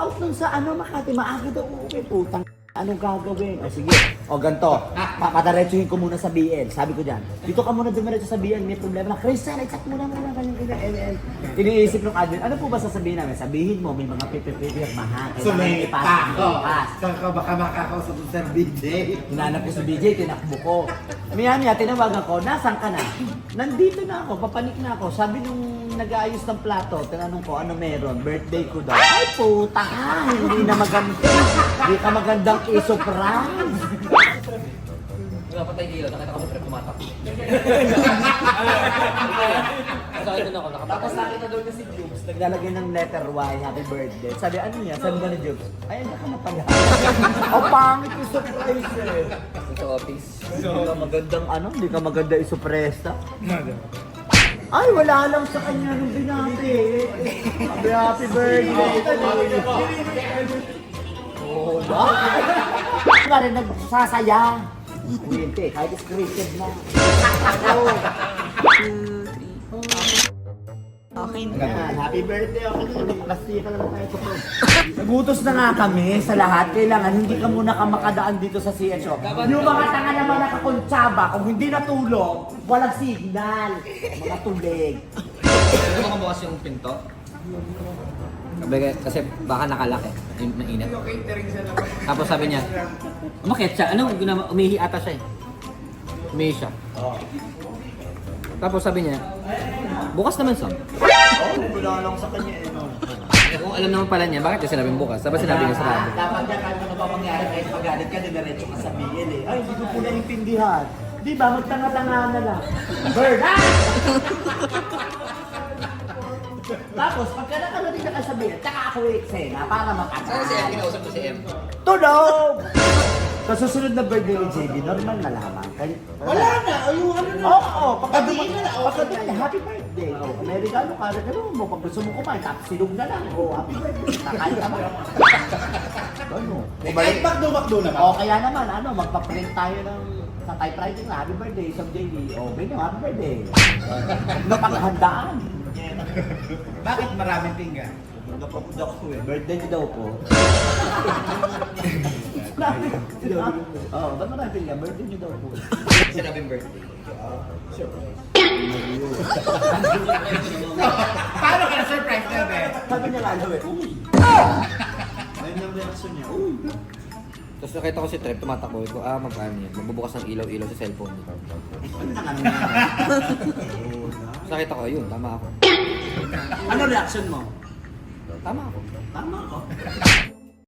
out nun sa Makati, maaga daw uuwi, putang. Anong gagawin? O sige, o ganito, papadaretsuhin ko muna sa BL. Sabi ko dyan, dito ka muna dumiretso sa BL, may problema na, Christian, exact muna, ganyan. Iniisip ng admin, ano po ba sasabihin namin? Sabihin mo, may mga pipipirmahan, kailangan ipasok ng ipas. Baka makakausap ng Sir BJ. Hinanap ko si BJ, tinakbo ko. Maya, tinawagan ko, nasan ka na? Nandito na ako, papanik na ako. Sabi nung nag-aayos ng plato, tinanong ko, ano meron? Birthday ko daw. Ay, puta ka, hindi na maganda. Hindi ka magandang isoprang. Napatay dito, nakita ko sa trip tumatak. Tapos nakita doon kasi Jubes, naglalagay ng letter Y, happy birthday. Sabi, ano niya? Sabi ba ni Jubes? Ay, hindi ka matagal. Ang pangit yung surprise eh. Sa office. Hindi ka magandang hindi ka maganda isopresta. Ay, wala lang sa kanya nung binati. Happy, happy birthday. Oo, ba rin nagsasaya. Hindi, kahit scripted na. Okay na. Yan, happy birthday. Okay na, makasya ka lang tayo. Nagutos na nga kami sa lahat. Kailangan hindi ka muna ka makadaan dito sa CHO. Yung mga tanga naman nakakontsaba, kung hindi natulog, walang signal. Mga tulig. Ano mo bukas yung pinto? Kasi baka nakalaki, mainit. Tapos sabi niya, umakit siya, umihi ata siya eh. Umihi siya. Tapos sabi niya, bukas naman son. Wala lang sa kanya eh. Kung alam naman pala niya, bakit niya sinabing bukas? Dapat sinabi niya sa radio. Dapat yan, kahit ano pa mangyari, kahit magalit ka, diretso ka sa BL eh. Ay, hindi ko po naintindihan. Di ba, magtanga-tanga na lang. Bird, Tapos, pagka nakarating na ka sa BL, tsaka ako eksena para makasal. Saan si M? Kinausap ko si M. Tulog! Sa susunod na birthday ni JB, normal na lamang. Wala na, ayuhan na. Oo, pagka Sabihin na na, okay dumating, na. happy birthday. May regalo ka, regalo mo. Pag gusto mo kumain, tapos silog na lang. Happy birthday. Nakain ka ba? Ano? Kahit makdo naman. Kaya naman, magpa-print tayo ng sa typewriting na, happy birthday, isang JB. Ganyan, happy birthday. Napaghandaan. Bakit maraming pinggan? Nagpapudak ko eh. Birthday niyo daw po. Ba't maraming nga? Birthday niyo daw po. Sinabing birthday. Paano ka na-surprise na ba? Sabi niya lalo eh, uy! Ayun yung reaction niya, uy! Tapos nakita ko si Trep, tumatakbo ko, magkano yan? Magbubukas ng ilaw-ilaw sa cellphone niya. Ano na nga naman? Tapos nakita ko, yun, tama ako. Ano reaction mo? Tama ako. Tama ako.